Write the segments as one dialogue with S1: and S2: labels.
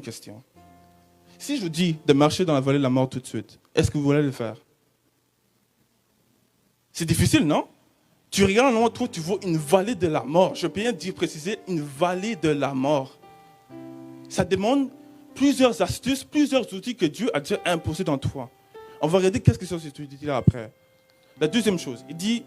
S1: Question. Si je vous dis de marcher dans la vallée de la mort tout de suite, est-ce que vous voulez le faire? C'est difficile, non? Tu regardes en toi, tu vois une vallée de la mort. Je peux bien dire, préciser, une vallée de la mort. Ça demande plusieurs astuces, plusieurs outils que Dieu a déjà imposés dans toi. On va regarder qu'est-ce que c'est ces outils-là après. La deuxième chose, il dit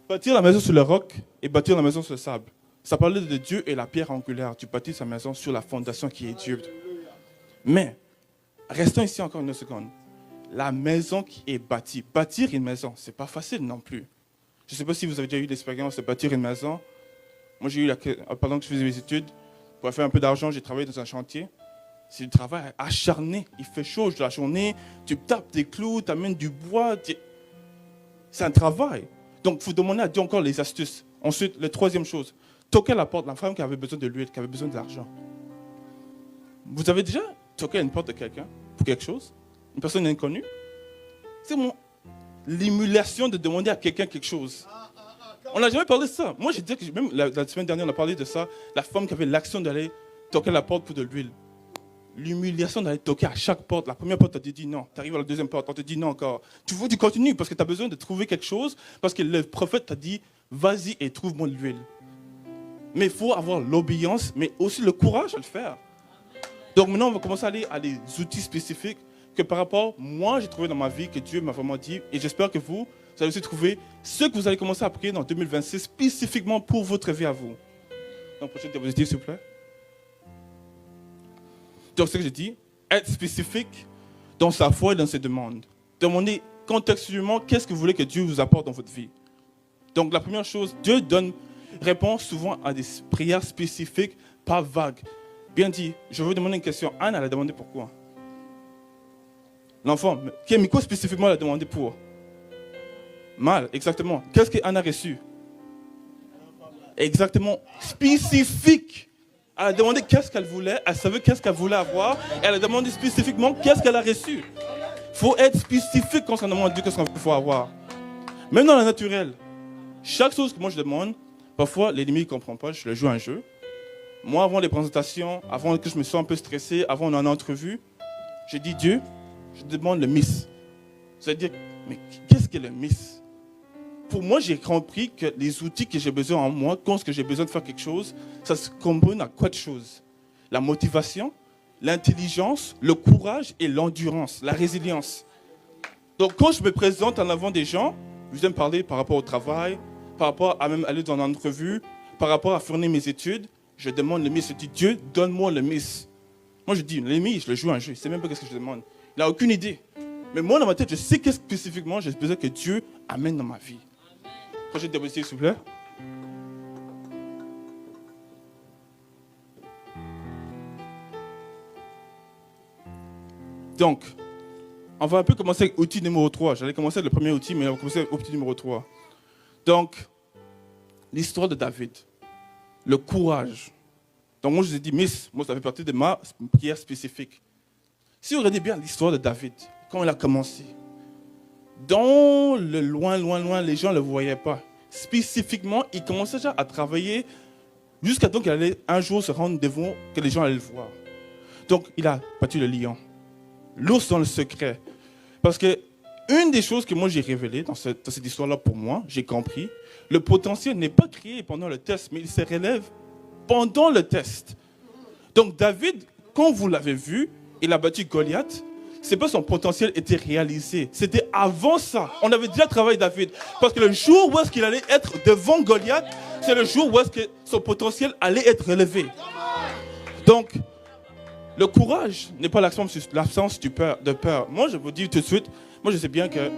S1: bâtir la maison sur le roc et bâtir la maison sur le sable. Ça parlait de Dieu et la pierre angulaire. Tu bâtis sa maison sur la fondation qui est Dieu. Mais, restons ici encore une seconde. La maison qui est bâtie. Bâtir une maison, ce n'est pas facile non plus. Je ne sais pas si vous avez déjà eu l'expérience de bâtir une maison. Moi, j'ai eu, pendant que je faisais mes études, pour faire un peu d'argent, j'ai travaillé dans un chantier. C'est du travail acharné. Il fait chaud la journée. Tu tapes des clous, tu amènes du bois. C'est un travail. Donc, il faut demander à Dieu encore les astuces. Ensuite, la troisième chose, toquer à la porte. La femme qui avait besoin de l'huile, qui avait besoin de l'argent. Vous avez déjà toqué à une porte de quelqu'un pour quelque chose? Une personne inconnue? C'est l'émulation de demander à quelqu'un quelque chose. On n'a jamais parlé de ça. Moi, j'ai dit que même la semaine dernière, on a parlé de ça. La femme qui avait l'action d'aller toquer à la porte pour de l'huile. L'humiliation d'aller toquer à chaque porte. La première porte, on te dit non. Tu arrives à la deuxième porte, on te dit non encore. Tu veux du contenu parce que tu as besoin de trouver quelque chose, parce que le prophète t'a dit, vas-y et trouve-moi de l'huile. Mais il faut avoir l'obéissance, mais aussi le courage à le faire. Donc maintenant, on va commencer à aller à des outils spécifiques que par rapport, moi, j'ai trouvé dans ma vie, que Dieu m'a vraiment dit, et j'espère que vous allez aussi trouver ce que vous allez commencer à prier dans 2026, spécifiquement pour votre vie à vous. Donc, prochaine diapositive, s'il vous plaît. Donc, ce que je dis, être spécifique dans sa foi et dans ses demandes. Demandez contextuellement qu'est-ce que vous voulez que Dieu vous apporte dans votre vie. Donc, la première chose, Dieu répond souvent à des prières spécifiques, pas vagues. Bien dit, je veux demander une question. Anne, elle a demandé pourquoi. L'enfant, Kémiko spécifiquement, elle a demandé pour. Mal, exactement. Qu'est-ce qu'Anne a reçu? Exactement, spécifique. Elle a demandé qu'est-ce qu'elle voulait, elle savait qu'est-ce qu'elle voulait avoir, et elle a demandé spécifiquement qu'est-ce qu'elle a reçu. Il faut être spécifique quand on demande à Dieu qu'est-ce qu'il faut avoir. Même dans le naturel, chaque chose que moi je demande, parfois l'ennemi ne comprend pas, je le joue un jeu. Moi, avant les présentations, avant que je me sens un peu stressé, avant une entrevue, je dis Dieu, je demande le Miss. C'est-à-dire, mais qu'est-ce que le Miss? Pour moi, j'ai compris que les outils que j'ai besoin en moi, quand j'ai besoin de faire quelque chose, ça se combine à quoi de choses? La motivation, l'intelligence, le courage et l'endurance, la résilience. Donc, quand je me présente en avant des gens, je viens me parler par rapport au travail, par rapport à même aller dans une entrevue, par rapport à fournir mes études, je demande le Miss. Je dis, Dieu, donne-moi le Miss. Moi, je dis, le Miss, je le joue un jeu. Je ne sais même pas ce que je demande. Il n'a aucune idée. Mais moi, dans ma tête, je sais qu'est-ce spécifiquement j'ai besoin que Dieu amène dans ma vie. Prochaine diapositive, s'il vous plaît. Donc, on va un peu commencer avec outil numéro 3. J'allais commencer avec le premier outil, mais on va commencer avec outil numéro 3. Donc, l'histoire de David. Le courage. Donc, moi, je vous ai dit, Miss, moi, ça fait partie de ma prière spécifique. Si vous regardez bien l'histoire de David, quand il a commencé, dans le loin, les gens ne le voyaient pas. Spécifiquement, il commençait déjà à travailler jusqu'à temps qu'il allait un jour se rendre devant, que les gens allaient le voir. Donc, il a battu le lion. L'ours dans le secret. Parce que une des choses que moi j'ai révélées dans cette histoire-là pour moi, j'ai compris, le potentiel n'est pas créé pendant le test, mais il se relève pendant le test. Donc, David, quand vous l'avez vu, il a battu Goliath. C'est pas son potentiel était réalisé. C'était avant ça. On avait déjà travaillé David. Parce que le jour où est-ce qu'il allait être devant Goliath, c'est le jour où est-ce que son potentiel allait être relevé. Donc, le courage n'est pas l'absence de peur. Moi, je vous dis tout de suite, moi je sais bien que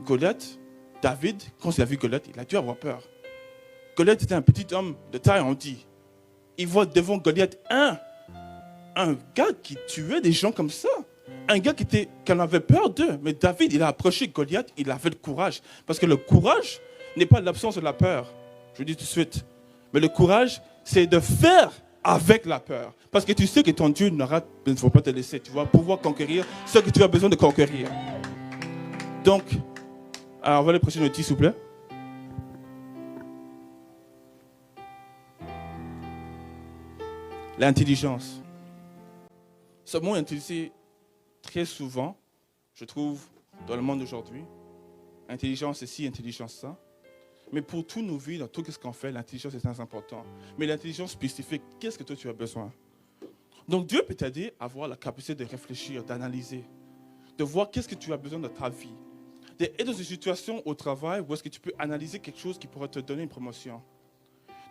S1: Goliath, David, quand il a vu Goliath, il a dû avoir peur. Goliath était un petit homme de taille, on dit. Il voit devant Goliath un gars qui tuait des gens comme ça. Un gars qui en avait peur d'eux. Mais David, il a approché Goliath, il avait le courage. Parce que le courage n'est pas l'absence de la peur. Je vous dis tout de suite. Mais le courage, c'est de faire avec la peur. Parce que tu sais que ton Dieu ne va pas te laisser. Tu vas pouvoir conquérir ce que tu as besoin de conquérir. Donc, alors on va aller prochain outil, s'il vous plaît. L'intelligence. Ce mot est utilisé très souvent, je trouve, dans le monde d'aujourd'hui. Intelligence ceci, intelligence ça. Mais pour tous nos vies, dans tout ce qu'on fait, l'intelligence est très importante. Mais l'intelligence spécifique, qu'est-ce que toi tu as besoin? Donc Dieu peut t'aider à avoir la capacité de réfléchir, d'analyser, de voir qu'est-ce que tu as besoin dans ta vie. D'être dans une situation au travail où est-ce que tu peux analyser quelque chose qui pourrait te donner une promotion.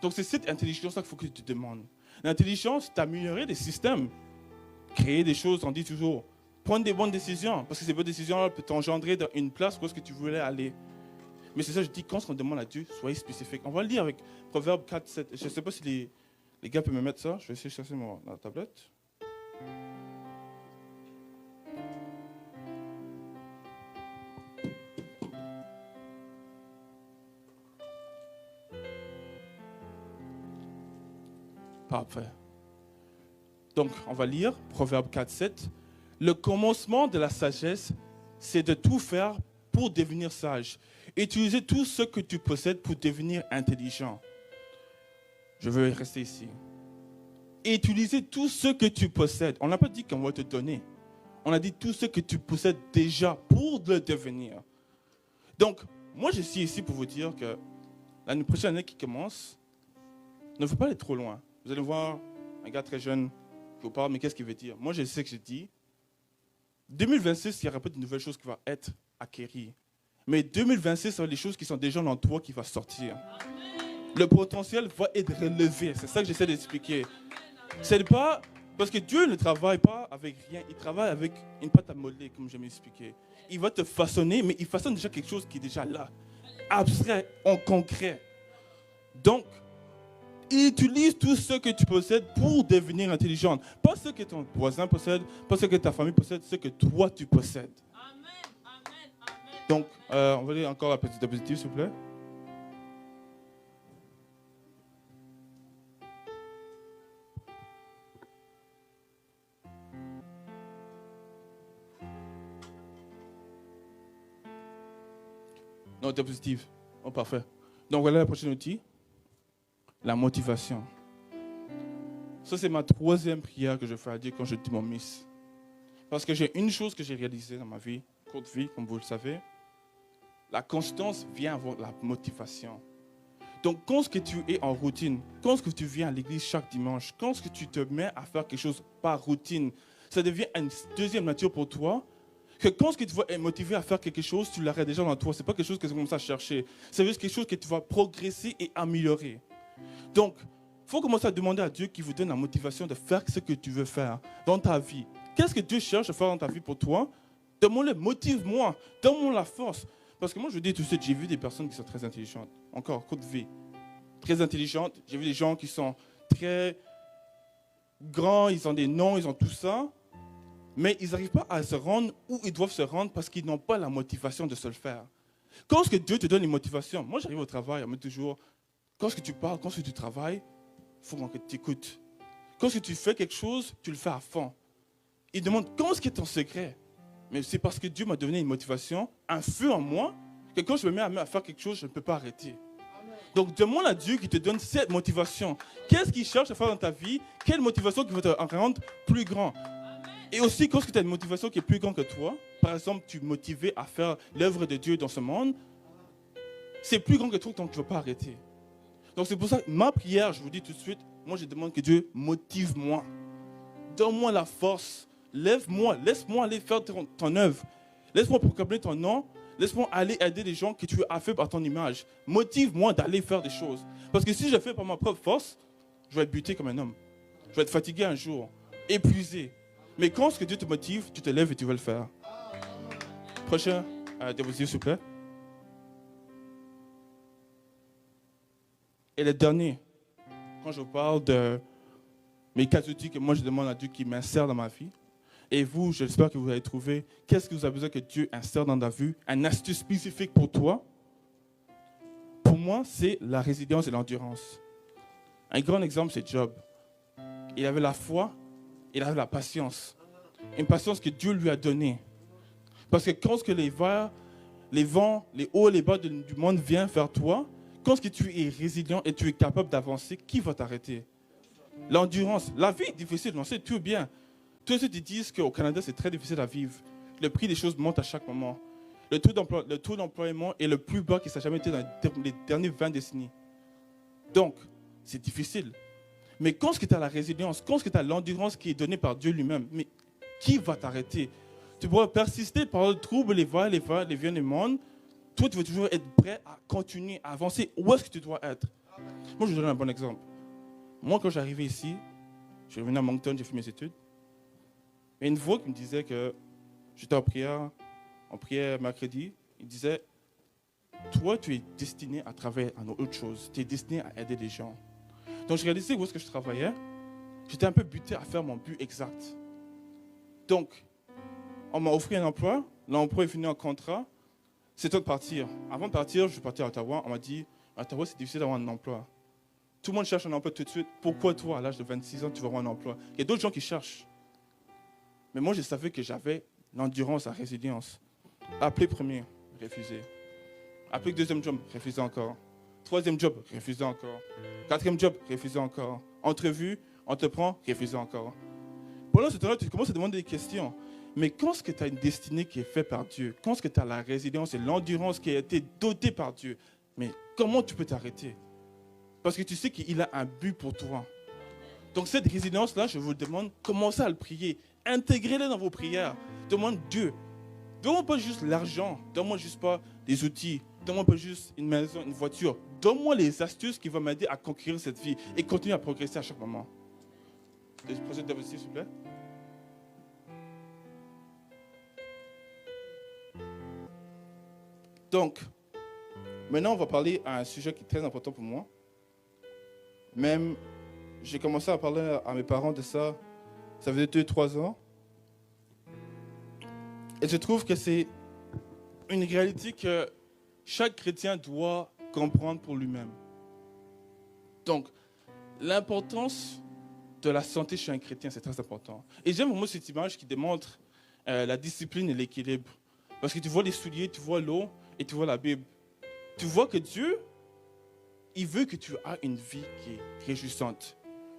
S1: Donc c'est cette intelligence-là qu'il faut que tu te demandes. L'intelligence, c'est d'améliorer les systèmes, créer des choses, on dit toujours, prendre des bonnes décisions, parce que ces bonnes décisions-là peuvent t'engendrer dans une place où est-ce que tu voulais aller. Mais c'est ça, je dis, quand on demande à Dieu, soyez spécifique. On va le lire avec Proverbe 4, 7. Je ne sais pas si les gars peuvent me mettre ça. Je vais essayer de chercher la tablette. Parfait. Donc, on va lire Proverbe 4, 7. Le commencement de la sagesse, c'est de tout faire pour devenir sage. Utiliser tout ce que tu possèdes pour devenir intelligent. Je veux rester ici. Utiliser tout ce que tu possèdes. On n'a pas dit qu'on va te donner. On a dit tout ce que tu possèdes déjà pour le devenir. Donc, moi, je suis ici pour vous dire que l'année prochaine année qui commence, ne faut pas aller trop loin. Vous allez voir un gars très jeune qui vous parle, mais qu'est-ce qu'il veut dire? Moi, je sais que je dis, 2026, il n'y aura pas de nouvelles choses qui vont être acquéries. Mais 2026, ça va être les choses qui sont déjà dans toi qui vont sortir. Le potentiel va être relevé. C'est ça que j'essaie d'expliquer. C'est pas parce que Dieu ne travaille pas avec rien. Il travaille avec une pâte à modeler, comme j'aime expliquer. Il va te façonner, mais il façonne déjà quelque chose qui est déjà là. Abstrait, en concret. Donc, utilise tout ce que tu possèdes pour devenir intelligent. Pas ce que ton voisin possède, pas ce que ta famille possède, ce que toi tu possèdes. Donc, on va lire encore la petite diapositive, s'il vous plaît. Non, diapositive. Oh, parfait. Donc, voilà le prochain outil. La motivation. Ça, c'est ma troisième prière que je fais à Dieu quand je dis mon miss. Parce que j'ai une chose que j'ai réalisée dans ma vie, courte vie, comme vous le savez. La constance vient avec la motivation. Donc, quand tu es en routine, quand tu viens à l'église chaque dimanche, quand tu te mets à faire quelque chose par routine, ça devient une deuxième nature pour toi. Que quand tu vas être motivé à faire quelque chose, tu l'aurais déjà dans toi. Ce n'est pas quelque chose que tu commences à chercher. C'est juste quelque chose que tu vas progresser et améliorer. Donc, il faut commencer à demander à Dieu qui vous donne la motivation de faire ce que tu veux faire dans ta vie. Qu'est-ce que Dieu cherche à faire dans ta vie pour toi? Demande-le, motive-moi, donne-moi la force. Parce que moi, je dis tout de suite, j'ai vu des personnes qui sont très intelligentes. Encore, côte vie. Très intelligentes. J'ai vu des gens qui sont très grands, ils ont des noms, ils ont tout ça. Mais ils n'arrivent pas à se rendre où ils doivent se rendre parce qu'ils n'ont pas la motivation de se le faire. Quand est-ce que Dieu te donne une motivation? Moi, j'arrive au travail, on me dit toujours, quand est-ce que tu parles, quand est-ce que tu travailles, il faut que tu écoutes. Quand est-ce que tu fais quelque chose, tu le fais à fond. Il demande, quand est-ce que ton secret? Mais c'est parce que Dieu m'a donné une motivation, un feu en moi, que quand je me mets à faire quelque chose, je ne peux pas arrêter. Donc, demande à Dieu qui te donne cette motivation. Qu'est-ce qu'il cherche à faire dans ta vie? Quelle motivation qui va te rendre plus grand? Et aussi, quand tu as une motivation qui est plus grande que toi, par exemple, tu es motivé à faire l'œuvre de Dieu dans ce monde, c'est plus grand que toi, donc tu ne vas pas arrêter. Donc, c'est pour ça que ma prière, je vous dis tout de suite, moi, je demande que Dieu motive-moi. Donne-moi la force. Lève-moi, laisse-moi aller faire ton œuvre. Laisse-moi proclamer ton nom. Laisse-moi aller aider les gens que tu as fait par ton image. Motive-moi d'aller faire des choses. Parce que si je fais par ma propre force, je vais être buté comme un homme. Je vais être fatigué un jour, épuisé. Mais quand ce que Dieu te motive, tu te lèves et tu vas le faire. Prochain diapositive, s'il vous plaît. Et le dernier, quand je parle de mes 4 outils que moi je demande à Dieu qui m'insère dans ma vie, et vous, j'espère que vous avez trouvé qu'est-ce que vous avez besoin que Dieu insère dans ta vie, une astuce spécifique pour toi. Pour moi, c'est la résilience et l'endurance. Un grand exemple, c'est Job. Il avait la foi, il avait la patience. Une patience que Dieu lui a donnée. Parce que quand les vents, les hauts et les bas du monde viennent vers toi, quand tu es résilient et tu es capable d'avancer, qui va t'arrêter? L'endurance. La vie est difficile, on sait tout bien. Tous ceux qui disent qu'au Canada, c'est très difficile à vivre. Le prix des choses monte à chaque moment. Le taux d'employement est le plus bas qui s'est jamais été dans les dernières 20 décennies. Donc, c'est difficile. Mais quand tu as la résilience, quand tu as l'endurance qui est donnée par Dieu lui-même, mais qui va t'arrêter? Tu pourras persister par le trouble, les viens du monde. Toi, tu veux toujours être prêt à continuer, à avancer. Où est-ce que tu dois être? Moi, je vous donne un bon exemple. Moi, quand j'arrivais ici, je suis revenu à Moncton, j'ai fait mes études. Et une voix qui me disait que j'étais en prière mercredi, il disait, toi, tu es destiné à travailler à autre chose. Tu es destiné à aider les gens. Donc, je réalisais où est-ce que je travaillais. J'étais un peu buté à faire mon but exact. Donc, on m'a offert un emploi. L'emploi est fini en contrat. C'est toi de partir. Avant de partir, je suis parti à Ottawa. On m'a dit, à Ottawa, c'est difficile d'avoir un emploi. Tout le monde cherche un emploi tout de suite. Pourquoi toi, à l'âge de 26 ans, tu vas avoir un emploi? Il y a d'autres gens qui cherchent. Mais moi, je savais que j'avais l'endurance, la résilience. Appeler premier, refusé. Appeler deuxième job, refusé encore. Troisième job, refusé encore. Quatrième job, refusé encore. Entrevue, on te prend, refusé encore. Pendant ce temps-là, tu commences à demander des questions. Mais quand est-ce que tu as une destinée qui est faite par Dieu? Quand est-ce que tu as la résilience et l'endurance qui a été dotée par Dieu? Mais comment tu peux t'arrêter? Parce que tu sais qu'il a un but pour toi. Donc cette résilience-là, je vous demande, commencez à le prier. Intégrez-le dans vos prières. Demande Dieu. Donne-moi pas juste l'argent. Donne-moi juste pas des outils. Donne-moi pas juste une maison, une voiture. Donne-moi les astuces qui vont m'aider à conquérir cette vie et continuer à progresser à chaque moment. Prochaine diapositive, s'il vous plaît. Donc, maintenant, on va parler à un sujet qui est très important pour moi. Même, j'ai commencé à parler à mes parents de ça, ça faisait 2-3 ans. Et je trouve que c'est une réalité que chaque chrétien doit comprendre pour lui-même. Donc, l'importance de la santé chez un chrétien, c'est très important. Et j'aime vraiment cette image qui démontre la discipline et l'équilibre. Parce que tu vois les souliers, tu vois l'eau et tu vois la Bible. Tu vois que Dieu, il veut que tu aies une vie qui est réjouissante.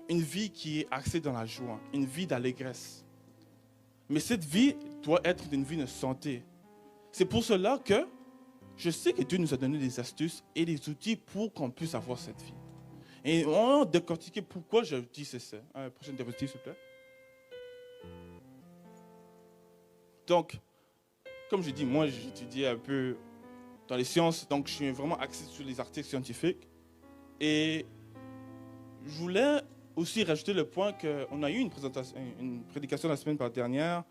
S1: Une vie qui est axée dans la joie. Une vie d'allégresse. Mais cette vie doit être une vie de santé. C'est pour cela que je sais que Dieu nous a donné des astuces et des outils pour qu'on puisse avoir cette vie. Et on va décortiquer pourquoi je dis ça. Prochaine diapositive, s'il vous plaît. Donc, comme je dis, moi, j'étudie un peu dans les sciences, donc je suis vraiment axé sur les articles scientifiques. Et je voulais aussi rajouter le point qu'on a eu une prédication la semaine dernière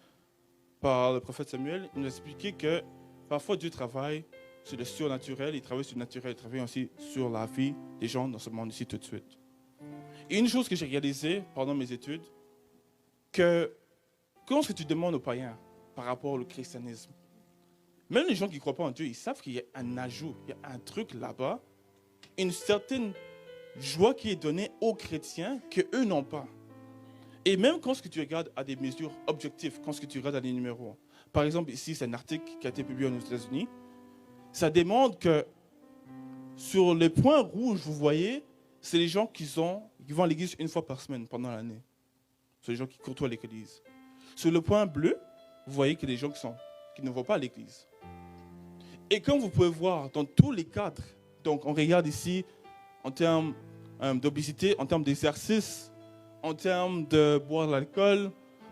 S1: par le prophète Samuel. Il nous a expliqué que parfois Dieu travaille sur le surnaturel, il travaille sur le naturel, il travaille aussi sur la vie des gens dans ce monde ici tout de suite. Et une chose que j'ai réalisée pendant mes études, que quand tu demandes aux païens par rapport au christianisme, même les gens qui ne croient pas en Dieu, ils savent qu'il y a un ajout, il y a un truc là-bas, une certaine joie qui est donnée aux chrétiens qu'eux n'ont pas. Et même quand tu regardes à des mesures objectives, quand tu regardes à des numéros, par exemple ici c'est un article qui a été publié aux États-Unis, ça démontre que sur les points rouges, vous voyez, c'est les gens qui vont à l'église une fois par semaine pendant l'année. C'est les gens qui côtoient l'église. Sur le point bleu, vous voyez que les gens qui ne vont pas à l'église. Et comme vous pouvez voir dans tous les cadres, donc on regarde ici en termes d'obésité, en termes d'exercice, en termes de boire de l'alcool,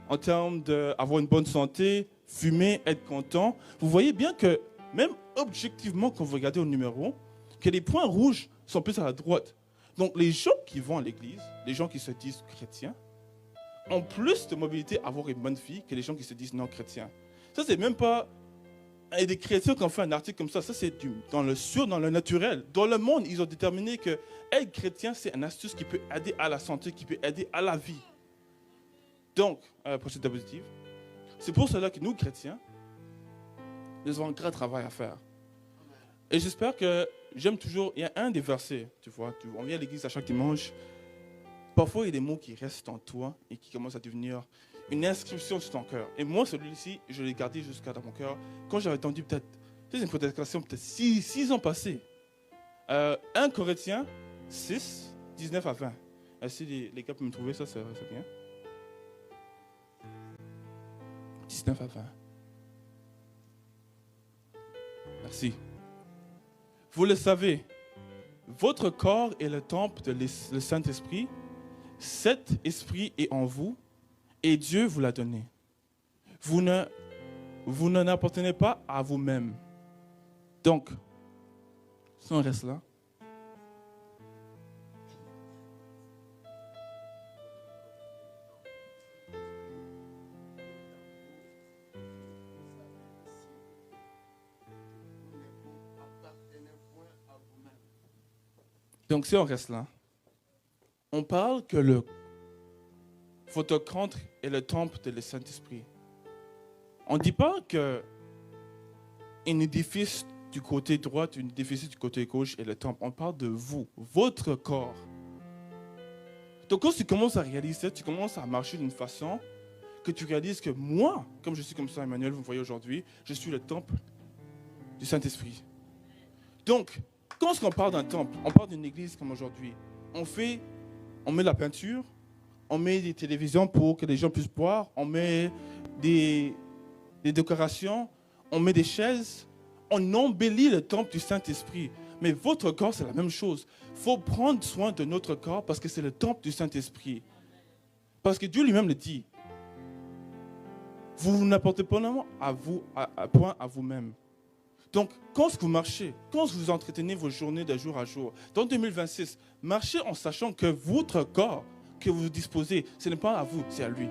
S1: en termes d'avoir une bonne santé, fumer, être content, vous voyez bien que même objectivement, quand vous regardez au numéro, que les points rouges sont plus à la droite. Donc les gens qui vont à l'église, les gens qui se disent chrétiens, ont plus de mobilité à avoir une bonne vie que les gens qui se disent non chrétiens. Ça, c'est même pas des chrétiens qui ont fait un article comme ça. Ça, c'est dans le naturel. Dans le monde, ils ont déterminé que être chrétien, c'est une astuce qui peut aider à la santé, qui peut aider à la vie. Donc, prochaine diapositive. C'est pour cela que nous, chrétiens, nous avons un grand travail à faire. Et j'espère que j'aime toujours, il y a un des versets, tu vois, on vient à l'église à chaque dimanche. Parfois, il y a des mots qui restent en toi et qui commencent à devenir une inscription sur ton cœur. Et moi, celui-ci, je l'ai gardé jusqu'à dans mon cœur. Quand j'avais entendu c'est une prédication peut-être 6 ans passés. 1 Corinthiens 6, 19 à 20. Si les gars peuvent me trouver ça, c'est bien. 19 à 20. Merci. Vous le savez, votre corps est le temple de le Saint-Esprit. Cet esprit est en vous et Dieu vous l'a donné. Vous n'en appartenez pas à vous-même. Donc, si on reste là, donc si on reste là, on parle que votre corps est le temple de le Saint-Esprit. On ne dit pas qu'un édifice du côté droit, un édifice du côté gauche est le temple. On parle de vous, votre corps. Donc quand tu commences à réaliser, tu commences à marcher d'une façon que tu réalises que moi, comme je suis comme ça, Emmanuel, vous me voyez aujourd'hui, je suis le temple du Saint-Esprit. Donc, quand on parle d'un temple, on parle d'une église comme aujourd'hui. On met la peinture, on met des télévisions pour que les gens puissent boire, on met des décorations, on met des chaises, on embellit le temple du Saint-Esprit. Mais votre corps, c'est la même chose. Il faut prendre soin de notre corps parce que c'est le temple du Saint-Esprit. Parce que Dieu lui-même le dit. Vous n'apportez pas point à vous-même. Donc, quand vous marchez, quand vous entretenez vos journées de jour à jour, dans 2026, marchez en sachant que votre corps que vous disposez, ce n'est pas à vous, c'est à lui.